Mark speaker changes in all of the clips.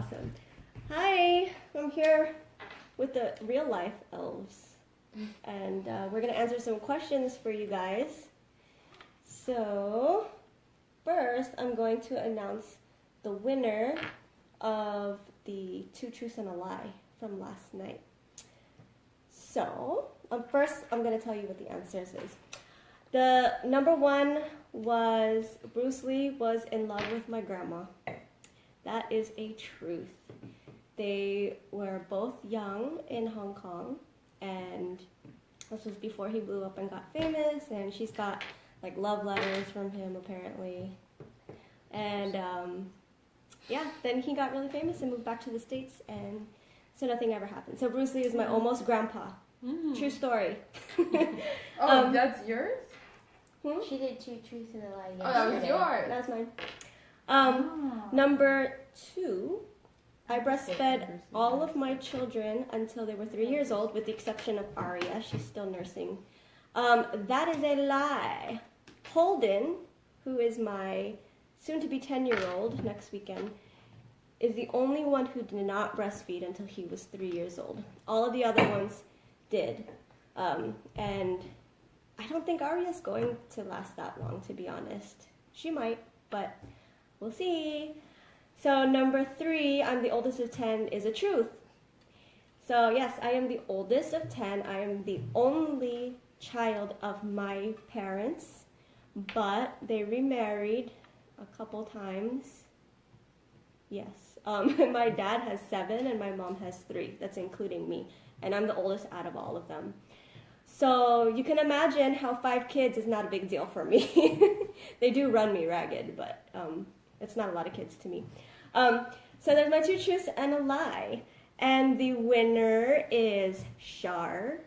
Speaker 1: Awesome. Hi, I'm here with the real life elves. And we're going to answer some questions for you guys. So, first, I'm going to announce the winner of the 2 Truths and a Lie from last night. So, first, I'm going to tell you what the answers is. The number one was Bruce Lee was in love with my grandma. That is a truth. They were both young in Hong Kong, and this was before he blew up and got famous, and she's got like love letters from him apparently. And then he got really famous and moved back to the States, and so nothing ever happened. So Bruce Lee is my almost grandpa. True story.
Speaker 2: That's yours?
Speaker 3: She did 2 Truths and a Lie yesterday.
Speaker 2: Oh, that was yours.
Speaker 1: That's mine. Number 2, I breastfed all of my children until they were 3 years old, with the exception of Aria. She's still nursing. That is a lie. Holden, who is my soon-to-be 10-year-old next weekend, is the only one who did not breastfeed until he was 3 years old. All of the other ones did. And I don't think Aria's going to last that long, to be honest. She might, but we'll see. So number 3, I'm the oldest of 10, is a truth. So yes, I am the oldest of 10. I am the only child of my parents, but they remarried a couple times. Yes. My dad has 7 and my mom has 3. That's including me. And I'm the oldest out of all of them. So you can imagine how 5 kids is not a big deal for me. They do run me ragged, but it's not a lot of kids to me. So there's my 2 truths and a lie. And the winner is Shar.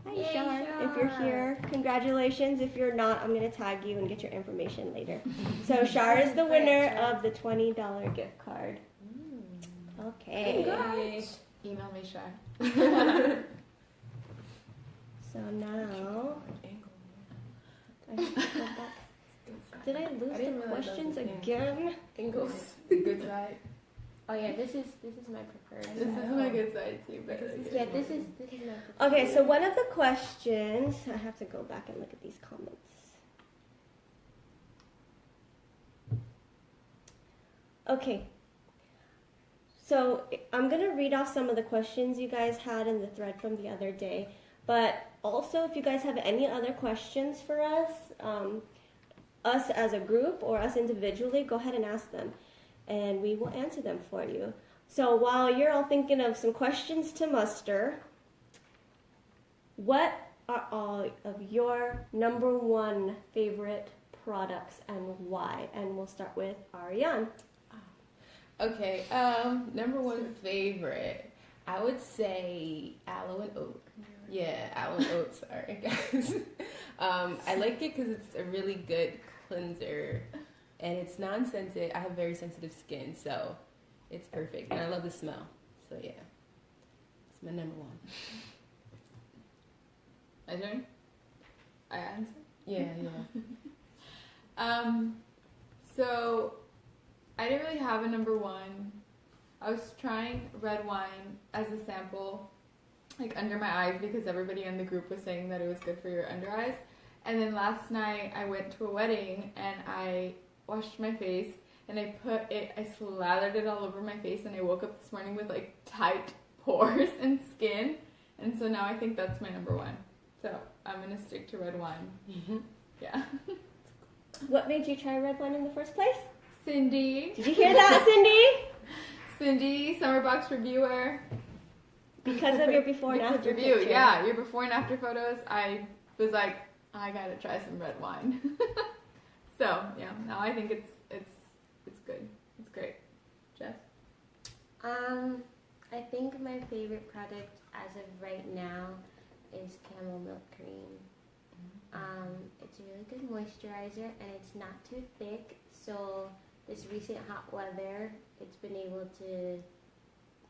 Speaker 1: Hi,
Speaker 3: Yay,
Speaker 1: Shar. If you're here, congratulations. If you're not, I'm going to tag you and get your information later. So Shar is the winner of the $20 gift card. Okay.
Speaker 2: Congrats. Email me, Shar.
Speaker 1: So now, did I lose the questions again?
Speaker 2: Angles. The good side.
Speaker 3: Oh yeah, this is my preferred.
Speaker 2: This is my good side too. But
Speaker 3: Yeah, this is my preferred.
Speaker 1: Okay, so one of the questions, I have to go back and look at these comments. Okay. So I'm going to read off some of the questions you guys had in the thread from the other day. But also, if you guys have any other questions for us as a group or us individually, go ahead and ask them. And we will answer them for you. So while you're all thinking of some questions to muster, what are all of your number 1 favorite products and why? And we'll start with Ariane.
Speaker 2: Okay, number 1 favorite, I would say aloe and oat. Yeah, aloe and oat, sorry guys. I like it because it's a really good cleanser and it's non-sensitive. I have very sensitive skin, so it's perfect. And I love the smell, so yeah. It's my number 1.
Speaker 4: My turn? I answer?
Speaker 2: Yeah.
Speaker 4: So I didn't really have a number 1. I was trying red wine as a sample, like under my eyes, because everybody in the group was saying that it was good for your under eyes. And then last night I went to a wedding and I washed my face and I slathered it all over my face, and I woke up this morning with like tight pores and skin. And so now I think that's my number 1. So I'm gonna stick to red wine. Yeah.
Speaker 1: What made you try red wine in the first place?
Speaker 4: Cindy.
Speaker 1: Did you hear that, Cindy?
Speaker 4: Cindy, Summerbox reviewer.
Speaker 1: Because of your before and after
Speaker 4: review,
Speaker 1: picture.
Speaker 4: yeah, your before and after photos. I was like, I gotta try some red wine. So yeah, now I think it's good. It's great. Jess?
Speaker 3: I think my favorite product as of right now is camel milk cream. It's a really good moisturizer and it's not too thick, so this recent hot weather, it's been able to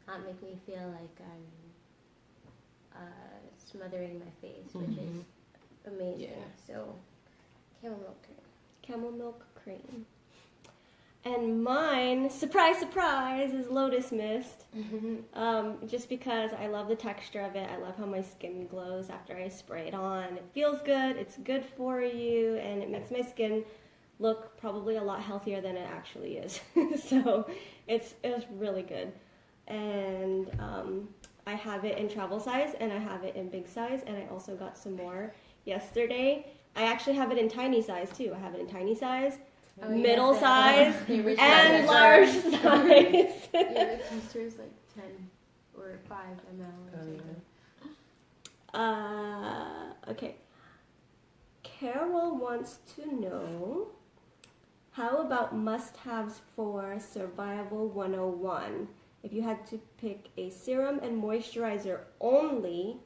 Speaker 3: not make me feel like I'm smothering my face, which is amazing.
Speaker 2: Yeah.
Speaker 3: So, camel milk cream.
Speaker 1: Camel milk cream. And mine, surprise, surprise, is Lotus Mist. Just because I love the texture of it. I love how my skin glows after I spray it on. It feels good, it's good for you, and it makes my skin look probably a lot healthier than it actually is. So it was really good. And I have it in travel size, and I have it in big size, and I also got some more yesterday. I actually have it in tiny size too. I have it in tiny size, middle size, and large size.
Speaker 3: Yeah, the tester is like 10 or 5 ml.
Speaker 1: Okay. Carol wants to know, how about must-haves for Survival 101? If you had to pick a serum and moisturizer only,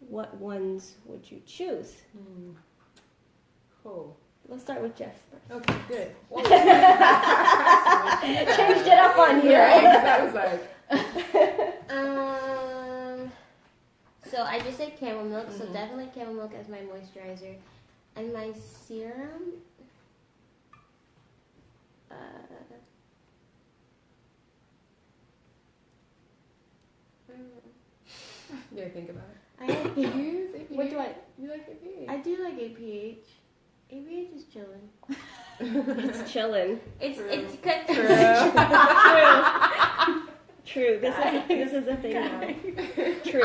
Speaker 1: what ones would you choose?
Speaker 2: Cool.
Speaker 1: Let's start with Jess first.
Speaker 2: Okay, good.
Speaker 1: Changed it up on you.
Speaker 2: Right, 'cause I was like,
Speaker 3: So I just said camel milk, so definitely camel milk as my moisturizer. And my serum,
Speaker 2: you gotta think about it.
Speaker 3: I like
Speaker 2: You use APH?
Speaker 1: What do I?
Speaker 2: You like APH?
Speaker 3: I do like APH. APH is chilling.
Speaker 1: It's chillin'.
Speaker 3: It's good.
Speaker 1: True. This is a thing now. True.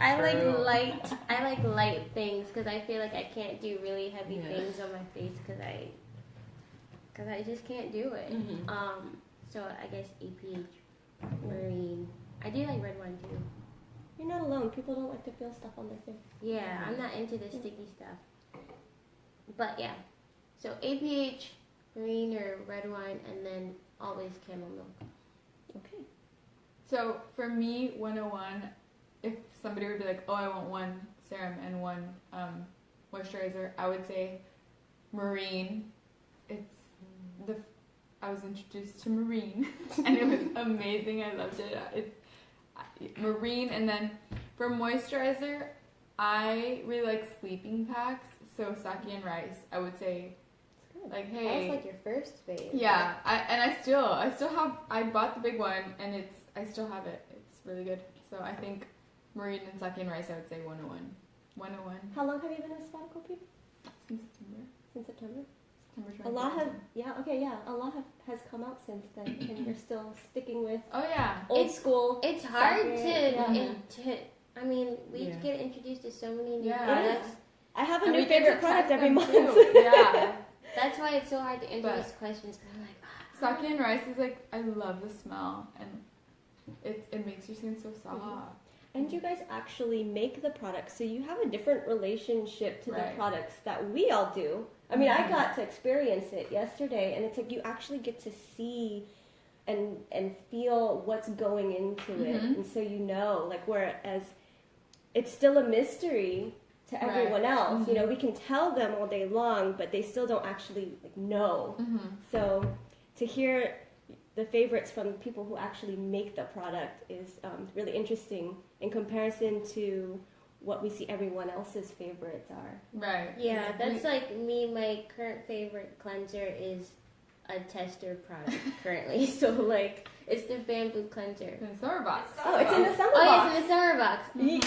Speaker 3: I like light things because I feel like I can't do really heavy things on my face because I just can't do it. So I guess APH, marine. I do like red wine too.
Speaker 1: You're not alone. People don't like to feel stuff on their face.
Speaker 3: Yeah, I'm not into the sticky stuff. But yeah, so APH, marine or red wine, and then always camel milk.
Speaker 1: Okay.
Speaker 4: So for me, 101, if somebody would be like, oh, I want one serum and one moisturizer, I would say marine. I was introduced to marine and it was amazing. I loved it. Marine, and then for moisturizer, I really like sleeping packs. So sake and rice, I would say, like, hey.
Speaker 3: That was like your first phase.
Speaker 4: Yeah, I still have. I bought the big one, and I still have it. It's really good. So I think marine and sake and rice, I would say 101. 101
Speaker 1: How long have you been a sabbatical people?
Speaker 4: since September.
Speaker 1: Since September.
Speaker 4: September
Speaker 1: A lot
Speaker 4: 2017.
Speaker 1: a lot has come out since then, and you're still sticking with
Speaker 4: Oh yeah.
Speaker 1: old school.
Speaker 3: It's hard
Speaker 1: sake,
Speaker 3: I mean, we get introduced to so many new
Speaker 4: Yeah.
Speaker 3: products.
Speaker 1: I have a
Speaker 4: And
Speaker 1: new
Speaker 4: we get
Speaker 1: favorite
Speaker 4: to
Speaker 1: product
Speaker 4: test
Speaker 1: every
Speaker 4: them,
Speaker 1: month.
Speaker 4: too. Yeah.
Speaker 3: That's why it's so hard to answer
Speaker 4: But-
Speaker 3: these questions. Cause I'm like,
Speaker 4: Sake and rice is like, I love the smell, and it makes your skin so soft.
Speaker 1: And you guys actually make the products, so you have a different relationship to the
Speaker 4: Right.
Speaker 1: products that we all do. I mean, I got to experience it yesterday, and it's like you actually get to see and feel what's going into it, and so you know, like, whereas it's still a mystery to everyone else. You know, we can tell them all day long, but they still don't actually like know. So to hear the favorites from people who actually make the product is really interesting in comparison to what we see everyone else's favorites are.
Speaker 4: Right.
Speaker 3: yeah, that's like me. My current favorite cleanser is a tester product currently. So like, it's the bamboo cleanser.
Speaker 4: In the summer box.
Speaker 1: Oh, it's in the summer
Speaker 3: Oh,
Speaker 1: box.
Speaker 3: it's in the summer box.
Speaker 4: We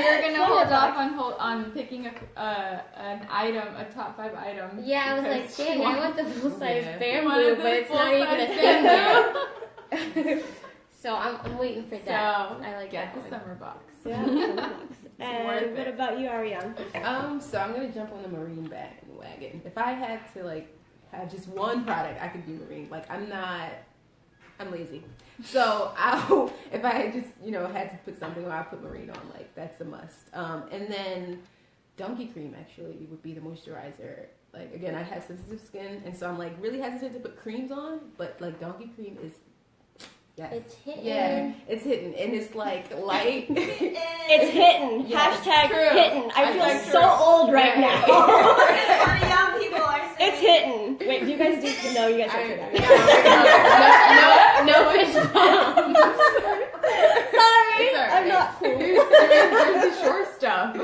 Speaker 4: are gonna hold off on picking an item, a top 5 item.
Speaker 3: Yeah, I was like,
Speaker 4: because
Speaker 3: dang, I want the full size
Speaker 2: Yeah.
Speaker 3: bamboo, but it's not even a
Speaker 4: full-size
Speaker 3: thing yet. So I'm waiting for
Speaker 4: So
Speaker 3: that. I like
Speaker 4: get
Speaker 3: that
Speaker 4: the
Speaker 3: one.
Speaker 4: summer box.
Speaker 1: Yeah, summer box. And
Speaker 4: worth
Speaker 1: what
Speaker 4: it.
Speaker 1: about you, Ariane?
Speaker 2: So I'm gonna jump on the marine bandwagon. If I had to like have just one product, I could do marine. Like I'm lazy. So if I had just had to put something on, I put marine on. Like that's a must. And then donkey cream actually would be the moisturizer. Like again, I have sensitive skin, and so I'm like really hesitant to put creams on. But like donkey cream is. Yes.
Speaker 3: It's hitting.
Speaker 2: Yeah, it's hitting, and it's like light.
Speaker 1: It's hitting.
Speaker 2: Yes,
Speaker 1: Hashtag
Speaker 4: true.
Speaker 1: hitting. I feel
Speaker 4: Hashtag
Speaker 1: so
Speaker 4: true.
Speaker 1: old right now.
Speaker 5: All the young people are saying.
Speaker 1: It's hitting. Wait, do you guys do? No, you guys don't do that.
Speaker 3: No fish bomb.
Speaker 1: Sorry,
Speaker 4: It's all
Speaker 1: I'm
Speaker 4: right.
Speaker 1: not cool.
Speaker 4: There's the short stuff. stuff.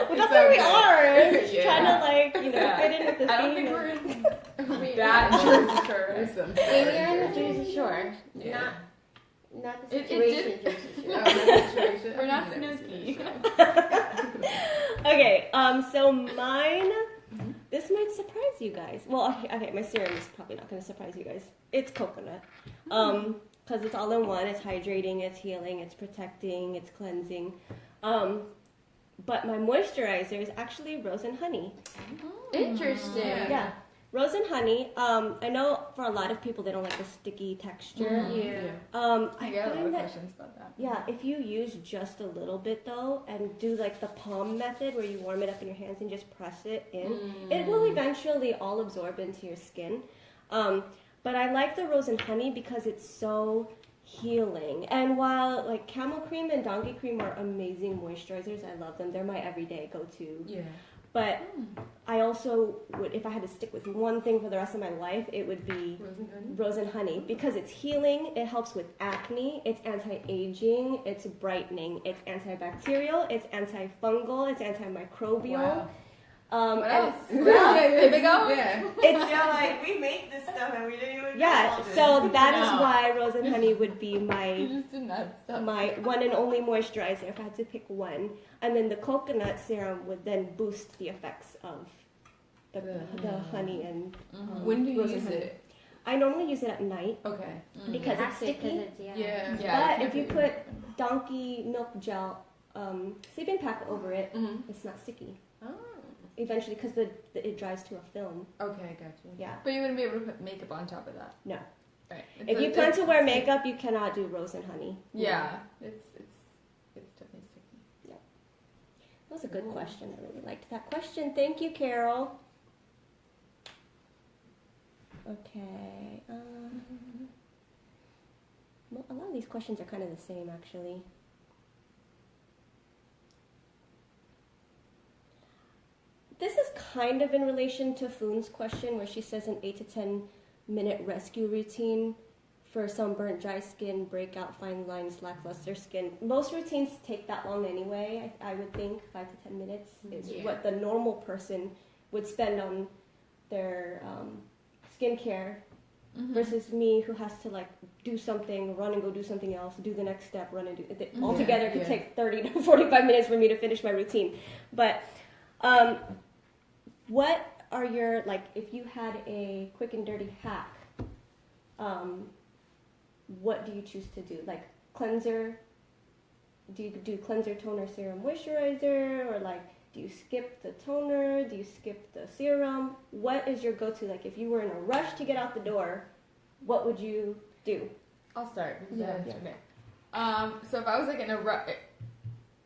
Speaker 1: Well, that's where we are. Just
Speaker 2: Yeah.
Speaker 1: trying to like, fit in with the
Speaker 4: I don't
Speaker 1: theme.
Speaker 4: think we're in that Jersey Shore.
Speaker 2: There's some
Speaker 3: Maybe on the Jersey Shore.
Speaker 2: Yeah.
Speaker 3: Not the
Speaker 4: It
Speaker 3: situation
Speaker 4: did-
Speaker 3: Jersey
Speaker 2: No,
Speaker 3: Shore.
Speaker 2: not the situation.
Speaker 4: We're not
Speaker 2: I've never
Speaker 4: Snooki.
Speaker 2: seen the show.
Speaker 1: Okay, so mine, this might surprise you guys. Well, okay, my serum is probably not going to surprise you guys. It's coconut. Because it's all in one. It's hydrating, it's healing, it's protecting, it's cleansing. But my moisturizer is actually rose and honey.
Speaker 3: Interesting.
Speaker 1: Yeah. Rose and honey. I know for a lot of people they don't like the sticky texture.
Speaker 3: Yeah.
Speaker 4: I get a lot
Speaker 1: find
Speaker 4: of
Speaker 1: that-
Speaker 4: questions about that.
Speaker 1: Yeah, if you use just a little bit though, and do like the palm method where you warm it up in your hands and just press it in, it will eventually all absorb into your skin. But I like the rose and honey because it's so healing. And while like camel cream and donkey cream are amazing moisturizers, I love them. They're my everyday go-to.
Speaker 2: Yeah.
Speaker 1: But I also would, if I had to stick with one thing for the rest of my life, it would be
Speaker 2: Rose and honey?
Speaker 1: rose and honey because it's healing, it helps with acne, it's anti-aging, it's brightening, it's antibacterial, it's antifungal, it's antimicrobial.
Speaker 2: Wow.
Speaker 4: What
Speaker 1: And
Speaker 4: else?
Speaker 2: Yeah,
Speaker 4: There we go.
Speaker 2: Yeah.
Speaker 1: It's
Speaker 5: Yeah, like we make this stuff and we didn't even know
Speaker 1: yeah,
Speaker 5: all this.
Speaker 1: so that is
Speaker 4: No.
Speaker 1: why rose and honey would be
Speaker 4: You
Speaker 1: my
Speaker 4: just did not stop.
Speaker 1: one and only moisturizer if I had to pick one. And then the coconut serum would then boost the effects of the honey and
Speaker 2: When do you
Speaker 1: Rose and
Speaker 2: use
Speaker 1: honey.
Speaker 2: it?
Speaker 1: I normally use it at night
Speaker 2: Okay.
Speaker 1: because
Speaker 3: You
Speaker 1: it's
Speaker 3: have to, 'cause
Speaker 1: sticky.
Speaker 3: it's,
Speaker 2: Yeah.
Speaker 4: Yeah,
Speaker 1: But if you
Speaker 4: can't
Speaker 1: put donkey milk gel sleeping pack over it, it's not sticky.
Speaker 2: Oh.
Speaker 1: Eventually, because it dries to a film.
Speaker 2: Okay, got you.
Speaker 1: Yeah.
Speaker 4: But you wouldn't be able to put makeup on top of that.
Speaker 1: No.
Speaker 4: Right.
Speaker 1: If you plan to wear makeup, you cannot do rose and honey.
Speaker 4: Yeah. It's definitely sticky.
Speaker 1: That was a good question. I really liked that question. Thank you, Carol. Okay. Well, a lot of these questions are kind of the same, actually. This is kind of in relation to Foon's question, where she says an 8 to 10 minute rescue routine for sunburnt, dry skin, breakout, fine lines, lackluster skin. Most routines take that long anyway. I would think 5 to 10 minutes is what the normal person would spend on their skincare versus me who has to like do something, run and go do something else, do the next step, run and do it. Altogether it could take 30 to 45 minutes for me to finish my routine. But what are your, like, if you had a quick and dirty hack, what do you choose to do? Like cleanser, do you do cleanser, toner, serum, moisturizer, or like do you skip the toner? Do you skip the serum? What is your go-to? Like if you were in a rush to get out the door, what would you do?
Speaker 4: I'll start. Because
Speaker 1: Yeah.
Speaker 4: Okay. So if I was like in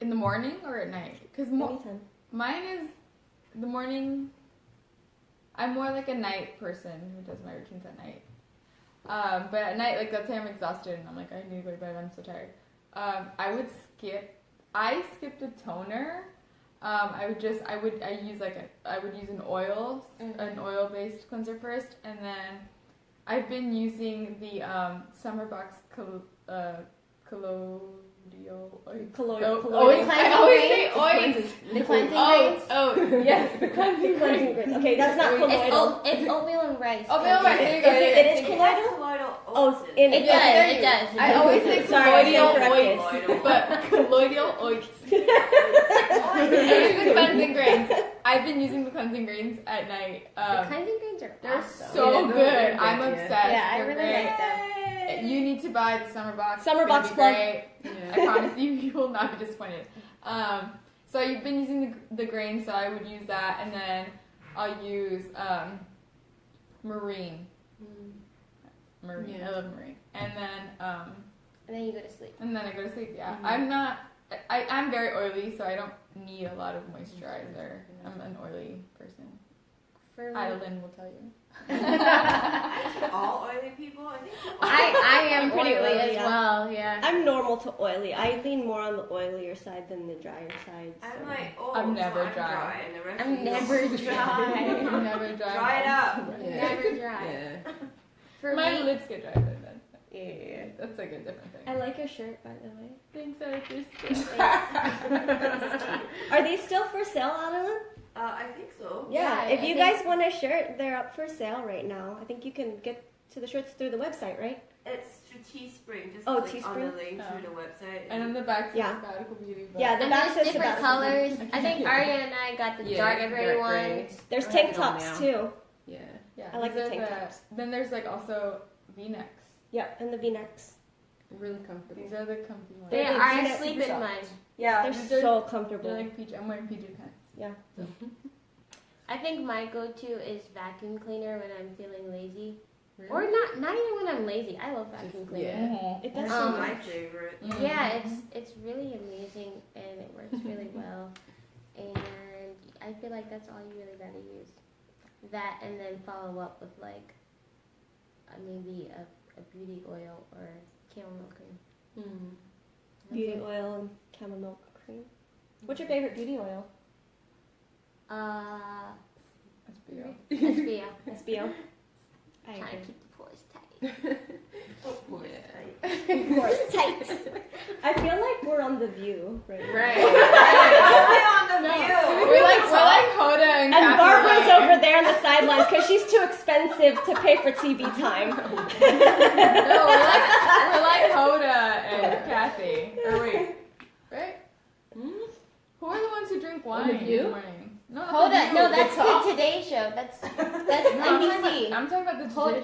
Speaker 4: the morning or at night, because
Speaker 1: Anytime.
Speaker 4: mine is the morning. I'm more like a night person who does my routines at night. But at night, like let's say I'm exhausted and I'm like, I need to go to bed. I'm so tired. I would skip. I skipped a toner. I would use an oil-based cleanser first, and then I've been using the Summer Box colloidal oils.
Speaker 1: Colloidal.
Speaker 4: I always say oils.
Speaker 3: The cleansing
Speaker 4: Oats.
Speaker 3: grains.
Speaker 4: Oats. Yes, the cleansing
Speaker 1: Cleansing
Speaker 4: grains.
Speaker 1: grits. Okay, that's not colloidal.
Speaker 3: It's oatmeal and rice.
Speaker 4: Oatmeal and rice. There you go.
Speaker 1: It is
Speaker 5: It
Speaker 1: colloidal?
Speaker 5: has colloidal
Speaker 1: Oh,
Speaker 5: oats
Speaker 1: in
Speaker 3: It
Speaker 1: it.
Speaker 3: does.
Speaker 4: there
Speaker 3: It
Speaker 4: you
Speaker 3: does.
Speaker 4: I always say
Speaker 1: Sorry, I
Speaker 4: colloidal
Speaker 1: stand
Speaker 4: oils,
Speaker 5: corrected.
Speaker 4: but colloidal oils. I use the cleansing grains. I've been using the cleansing grains at night.
Speaker 3: The cleansing grains are
Speaker 4: They're
Speaker 3: awesome.
Speaker 4: so
Speaker 2: Yeah,
Speaker 4: good.
Speaker 2: they're good,
Speaker 4: I'm
Speaker 2: yeah.
Speaker 4: obsessed.
Speaker 3: Yeah, I
Speaker 4: They're
Speaker 3: really
Speaker 4: great.
Speaker 3: like them.
Speaker 4: You need to buy the Summer Box.
Speaker 1: Summer
Speaker 4: It's gonna
Speaker 1: Box
Speaker 4: be
Speaker 1: plug.
Speaker 4: great. I promise you will not be disappointed. So I've been using the grains, so I would use that, and then I'll use marine. Marine.
Speaker 2: Yeah.
Speaker 4: I love marine. And
Speaker 3: And then you go to sleep.
Speaker 4: then I go to sleep. Yeah, I'm very oily, so I don't need a lot of moisturizer. I'm an oily person.
Speaker 3: For me,
Speaker 4: Adeline will tell you.
Speaker 5: All oily people, I think.
Speaker 3: I am pretty
Speaker 1: Oily,
Speaker 3: oily as
Speaker 1: yeah.
Speaker 3: well. Yeah.
Speaker 1: I'm normal to oily. I lean more on the oilier side than the drier side. So.
Speaker 5: I'm like, oh,
Speaker 4: I'm
Speaker 5: so
Speaker 4: never
Speaker 5: I'm
Speaker 4: dry.
Speaker 5: and the rest
Speaker 3: I'm
Speaker 5: of you
Speaker 3: never
Speaker 5: don't.
Speaker 3: dry.
Speaker 4: Never dry.
Speaker 5: Dry it up.
Speaker 2: Yeah.
Speaker 3: Never dry.
Speaker 2: Yeah.
Speaker 3: For
Speaker 4: My
Speaker 3: me,
Speaker 4: lips get dry, but that's
Speaker 2: Yeah.
Speaker 4: That's like a different thing.
Speaker 1: I like your shirt, by the way.
Speaker 4: Thanks, Artist.
Speaker 1: Are these still for sale, Adeline?
Speaker 5: I think so.
Speaker 1: Yeah,
Speaker 3: Yeah,
Speaker 1: if
Speaker 3: I
Speaker 1: you
Speaker 3: think-
Speaker 1: guys want a shirt, they're up for sale right now. I think you can get to the shirts through the website, right?
Speaker 5: It's through Teespring. Just
Speaker 1: Oh,
Speaker 5: click on
Speaker 1: Teespring?
Speaker 5: the link
Speaker 4: Oh.
Speaker 5: through the website.
Speaker 4: And then the back says
Speaker 1: Yeah.
Speaker 4: Sabbatical Beauty. But
Speaker 1: Yeah, the
Speaker 3: And
Speaker 1: back
Speaker 3: there's
Speaker 1: says
Speaker 3: different
Speaker 1: Sabbatical.
Speaker 3: colors. I think
Speaker 4: Yeah.
Speaker 3: Arya and I got the
Speaker 2: Yeah,
Speaker 3: dark
Speaker 2: dark
Speaker 3: gray
Speaker 2: gray.
Speaker 3: ones.
Speaker 1: There's
Speaker 2: I
Speaker 1: tank
Speaker 2: have it on
Speaker 1: tops
Speaker 2: now.
Speaker 1: too.
Speaker 2: Yeah.
Speaker 4: yeah,
Speaker 1: I like
Speaker 4: these
Speaker 1: the
Speaker 4: are
Speaker 1: tank tops.
Speaker 4: Then there's like also V-necks.
Speaker 1: Yeah, and the V-necks.
Speaker 2: Really comfortable.
Speaker 4: These are the comfy ones.
Speaker 3: They
Speaker 1: They're
Speaker 3: are
Speaker 1: V-neck
Speaker 3: sleep
Speaker 4: super
Speaker 3: in
Speaker 4: soft.
Speaker 3: mine.
Speaker 1: Yeah, they're
Speaker 4: These are-
Speaker 1: so
Speaker 4: They're
Speaker 1: comfortable.
Speaker 4: like PJ. I'm wearing PJ pants.
Speaker 1: Yeah.
Speaker 3: I think my go-to is vacuum cleaner when I'm feeling lazy,
Speaker 2: Really?
Speaker 3: or not even when I'm lazy. I love vacuum cleaner.
Speaker 2: yeah.
Speaker 1: It
Speaker 5: That's
Speaker 1: does so
Speaker 5: my
Speaker 1: much.
Speaker 5: favorite.
Speaker 3: Yeah, it's really amazing and it works really well. And I feel like that's all you really gotta use. That and then follow up with like maybe a beauty oil or chamomile cream.
Speaker 1: Beauty oil and chamomile cream. What's your favorite beauty oil?
Speaker 4: SBO.
Speaker 3: SBO.
Speaker 1: SBO. I
Speaker 3: Trying to
Speaker 1: agree.
Speaker 3: keep the pores tight.
Speaker 1: Tight. I feel like we're on The View right now.
Speaker 2: Right.
Speaker 5: on the view.
Speaker 4: We're like Hoda and
Speaker 1: And
Speaker 4: Kathy,
Speaker 1: Barbara's
Speaker 4: like-
Speaker 1: over there on the sidelines because she's too expensive to pay for TV time.
Speaker 4: No, we're like Hoda and Kathy. Or wait, right? Who are the ones who drink wine
Speaker 2: The
Speaker 4: in
Speaker 2: View?
Speaker 4: the morning? No, not
Speaker 3: Hold
Speaker 4: The
Speaker 3: on,
Speaker 4: View.
Speaker 3: no, that's
Speaker 2: Talk.
Speaker 3: the Today Show. That's
Speaker 4: No, I'm
Speaker 3: NBC.
Speaker 4: talking about the
Speaker 3: Hoda.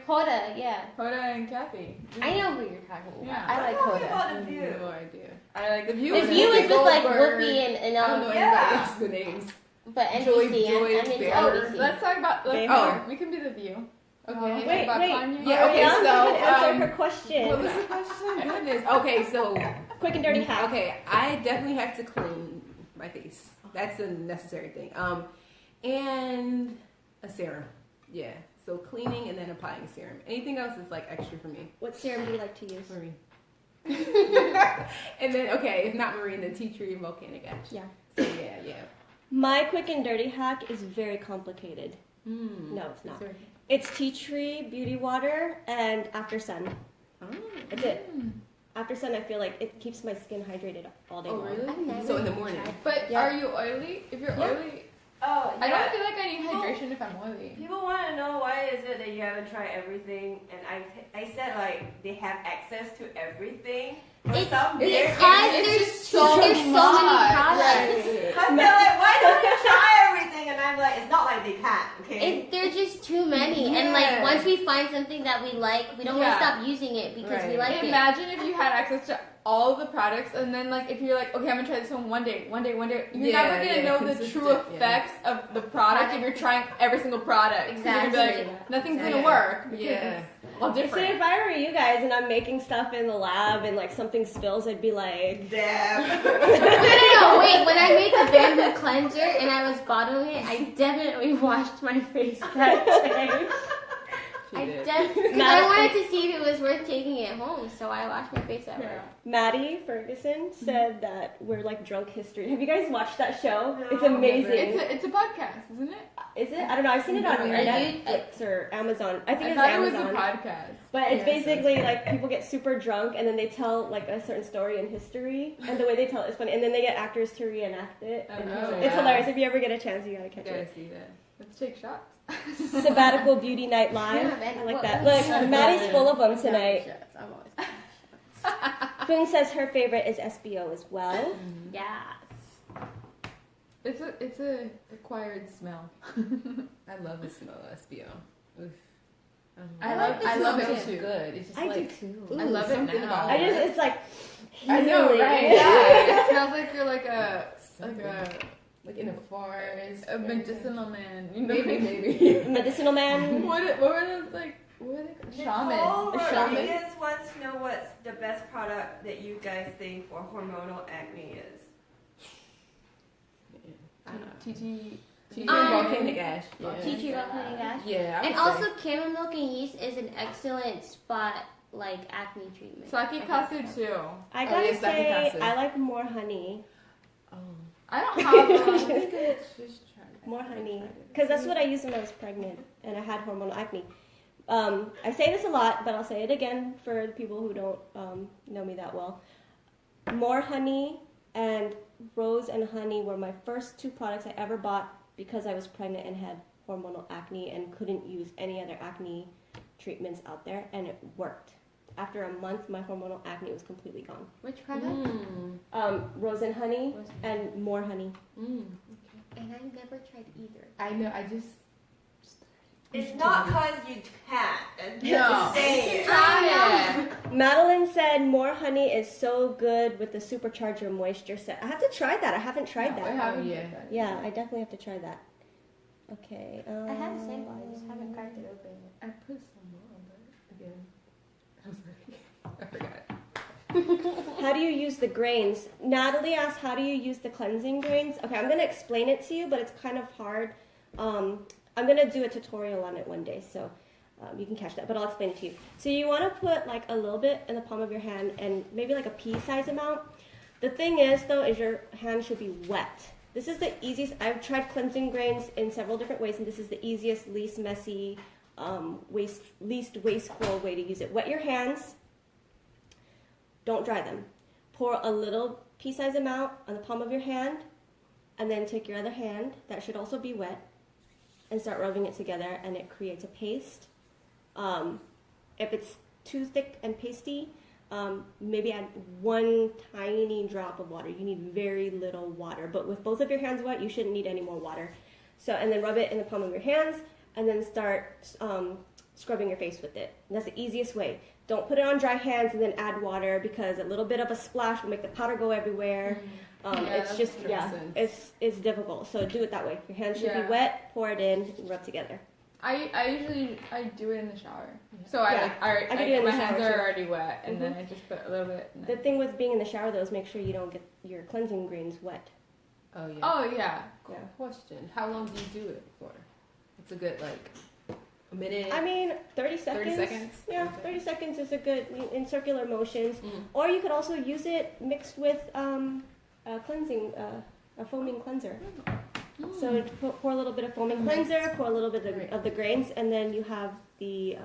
Speaker 3: Hoda, yeah.
Speaker 4: Hoda and Kathy.
Speaker 3: I know who you're talking about.
Speaker 4: Yeah.
Speaker 3: I like
Speaker 5: Talking
Speaker 3: Hoda.
Speaker 5: about the view.
Speaker 2: No idea. I like the view.
Speaker 3: The View is with like Whoopi and
Speaker 2: I don't know
Speaker 3: all,
Speaker 5: Yeah.
Speaker 2: anybody else's the names.
Speaker 3: but NBC.
Speaker 2: Joy
Speaker 3: I'm into
Speaker 2: Behar.
Speaker 3: NBC.
Speaker 4: Let's talk about.
Speaker 1: Babe.
Speaker 4: We can be The View.
Speaker 2: Okay.
Speaker 4: Let's talk
Speaker 1: Wait,
Speaker 4: about
Speaker 1: wait.
Speaker 4: Kanye.
Speaker 2: Yeah, okay,
Speaker 1: Ariana
Speaker 2: so,
Speaker 1: didn't answer her
Speaker 2: what
Speaker 1: question.
Speaker 2: was the question? Goodness. Okay, so
Speaker 1: Quick and dirty hack.
Speaker 2: okay, I definitely have to clean my face. That's a necessary thing. And a serum. Yeah. So cleaning and then applying a serum. Anything else is like extra for me.
Speaker 1: What serum do you like to use?
Speaker 2: Marine. And then okay, if not marine, then tea tree and volcanic ash.
Speaker 1: Yeah.
Speaker 2: So yeah.
Speaker 1: My quick and dirty hack is very complicated. No, it's not. It's tea tree, beauty water, and after sun.
Speaker 2: Oh.
Speaker 1: That's it. After sun, I feel like it keeps my skin hydrated all day
Speaker 2: Oh
Speaker 1: long.
Speaker 2: really?
Speaker 3: I've never
Speaker 2: So in the
Speaker 3: even
Speaker 2: morning.
Speaker 3: tried.
Speaker 4: But
Speaker 1: Yeah.
Speaker 4: are you oily? If you're
Speaker 1: Yeah.
Speaker 4: oily,
Speaker 5: Oh, yeah.
Speaker 4: I don't feel like I need hydration if I'm oily.
Speaker 5: People want to know why is it that you haven't tried everything, and I said like they have access to everything. For
Speaker 3: It's
Speaker 5: some
Speaker 3: because
Speaker 5: weird
Speaker 3: there's
Speaker 4: just
Speaker 3: so
Speaker 4: so
Speaker 3: many
Speaker 4: much.
Speaker 3: products.
Speaker 5: I feel like, why don't you try everything? And I'm like, it's not like they can't, okay?
Speaker 3: There's just too many, and like
Speaker 2: Yeah.
Speaker 3: once we find something that we like, we don't
Speaker 4: Yeah.
Speaker 3: want to stop using it because we
Speaker 2: Right.
Speaker 3: like it.
Speaker 4: Imagine if you had access to all the products, and then like if you're like, okay, I'm gonna try this one day, you're
Speaker 2: Yeah,
Speaker 4: never gonna
Speaker 2: yeah,
Speaker 4: know the
Speaker 2: consistent,
Speaker 4: true
Speaker 2: yeah.
Speaker 4: effects of the product if you're trying every single product. 'Cause you're gonna be
Speaker 3: Exactly.
Speaker 4: like, nothing's
Speaker 2: Yeah.
Speaker 4: gonna work. Because
Speaker 2: Yeah.
Speaker 4: it's all
Speaker 1: See,
Speaker 4: different.
Speaker 1: if I were you guys and I'm making stuff in the lab and like something spills, I'd be like,
Speaker 5: Damn.
Speaker 3: No, wait. When I made the bamboo cleanser and I was bottling it, I definitely washed my face that day.
Speaker 2: She
Speaker 3: I
Speaker 2: did.
Speaker 3: because I wanted to see if it was worth taking it home, so I washed my face at work.
Speaker 1: Maddie Ferguson said that we're like drunk history. Have you guys watched that show?
Speaker 5: No,
Speaker 1: It's amazing.
Speaker 4: It's a podcast, isn't it?
Speaker 1: Is it? I don't know. I've seen it on
Speaker 3: Are you-
Speaker 1: Netflix or Amazon. I think
Speaker 4: I
Speaker 1: it's
Speaker 4: thought it was
Speaker 1: Amazon.
Speaker 4: a podcast.
Speaker 1: But it's
Speaker 2: Yeah,
Speaker 1: basically like people get super drunk and then they tell like a certain story in history, and the way they tell it is funny. And then they get actors to reenact it.
Speaker 4: Oh,
Speaker 1: And
Speaker 4: wow.
Speaker 1: it's hilarious. If you ever get a chance, you gotta catch
Speaker 2: Gotta
Speaker 1: it.
Speaker 2: see that.
Speaker 4: Let's take shots.
Speaker 1: Sabbatical Beauty Night Live.
Speaker 3: Yeah, man,
Speaker 1: I like
Speaker 3: what-
Speaker 1: that.
Speaker 3: what's-
Speaker 1: Look, Maddie's full of them tonight.
Speaker 3: I'm always
Speaker 1: Foon says her favorite is SBO as well.
Speaker 3: yeah.
Speaker 4: It's a acquired smell.
Speaker 2: I love the smell of SBO. Oof.
Speaker 3: I love
Speaker 2: it
Speaker 3: it
Speaker 2: too. Good. It's just
Speaker 1: I do
Speaker 2: like
Speaker 1: too.
Speaker 2: I love it
Speaker 4: something
Speaker 2: now.
Speaker 4: about
Speaker 1: I just, it's like,
Speaker 2: I know,
Speaker 1: healing.
Speaker 2: right?
Speaker 4: Yeah, it smells like you're like a
Speaker 2: like in a forest.
Speaker 4: a medicinal man. You know?
Speaker 2: Maybe.
Speaker 1: Medicinal man.
Speaker 4: What were those like? What were they called?
Speaker 5: Nicole
Speaker 4: Shaman. A shaman.
Speaker 5: Rodriguez wants to know what's the best product that you guys think for hormonal acne is.
Speaker 4: TT.
Speaker 2: Tea and volcanic ash. Yeah.
Speaker 3: Tea tree volcanic ash.
Speaker 2: Yeah. I
Speaker 3: And
Speaker 2: would
Speaker 3: also,
Speaker 2: say.
Speaker 3: chamomile milk and yeast is an excellent spot like acne treatment.
Speaker 4: Sake kasu too.
Speaker 1: I
Speaker 2: Oh,
Speaker 1: gotta
Speaker 2: yes, that'd be
Speaker 1: say,
Speaker 2: classic.
Speaker 1: I like more honey.
Speaker 2: Oh.
Speaker 4: I don't have
Speaker 2: I
Speaker 4: one.
Speaker 2: think I just tried that.
Speaker 1: More honey. Because that's what I used when I was pregnant and I had hormonal acne. I say this a lot, but I'll say it again for the people who don't know me that well. More Honey and Rose and Honey were my first two products I ever bought because I was pregnant and had hormonal acne and couldn't use any other acne treatments out there, and it worked. After a month, my hormonal acne was completely gone.
Speaker 3: Which product?
Speaker 1: Rose and Honey
Speaker 3: Rose
Speaker 1: and More Honey.
Speaker 3: And I've never tried either.
Speaker 2: I know. I just.
Speaker 5: It's not because you can't.
Speaker 2: No.
Speaker 5: Say it.
Speaker 1: Madeline said More Honey is so good with the Supercharger Moisture Set. I have to try that. I haven't tried
Speaker 2: I
Speaker 1: that.
Speaker 2: haven't yet.
Speaker 1: Yeah, I definitely have to try that. Okay.
Speaker 3: I have a sample. I just haven't cracked it open.
Speaker 2: I put some on, but again, I forgot.
Speaker 1: How do you use the grains? Natalie asked, how do you use the cleansing grains? Okay, I'm going to explain it to you, but it's kind of hard. I'm going to do a tutorial on it one day, so you can catch that, but I'll explain it to you. So you want to put like a little bit in the palm of your hand and maybe like a pea-size amount. The thing is, though, is your hand should be wet. This is the easiest. I've tried cleansing grains in several different ways, and this is the easiest, least messy, least wasteful way to use it. Wet your hands. Don't dry them. Pour a little pea-size amount on the palm of your hand, and then take your other hand, that should also be wet, and start rubbing it together, and it creates a paste. If it's too thick and pasty, maybe add one tiny drop of water. You need very little water, but with both of your hands wet, you shouldn't need any more water. So, and then rub it in the palm of your hands, and then start scrubbing your face with it. And that's the easiest way. Don't put it on dry hands and then add water, because a little bit of a splash will make the powder go everywhere. It's just, it's difficult. So do it that way. Your hands should be wet, pour it in, and rub together.
Speaker 4: I usually do it in the shower. So
Speaker 1: Yeah.
Speaker 4: I
Speaker 1: I can do it in
Speaker 4: my
Speaker 1: the
Speaker 4: hands
Speaker 1: shower,
Speaker 4: are
Speaker 1: too.
Speaker 4: already wet, and then I just put a little bit. And
Speaker 1: The
Speaker 4: then,
Speaker 1: thing with being in the shower, though, is make sure you don't get your cleansing grains wet.
Speaker 2: Oh yeah.
Speaker 4: oh yeah.
Speaker 1: Yeah.
Speaker 2: Question: how long do you do it for? It's a good a minute.
Speaker 1: I mean, 30 seconds.
Speaker 2: 30 seconds?
Speaker 1: Yeah, 30 seconds is a good, in circular motions.
Speaker 2: Mm.
Speaker 1: Or you could also use it mixed with cleansing, a foaming cleanser. So pour a little bit of foaming cleanser, pour a little bit of the grains, and then you have the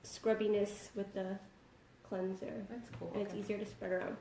Speaker 1: scrubbiness with the cleanser.
Speaker 2: That's cool.
Speaker 1: And it's easier to spread around.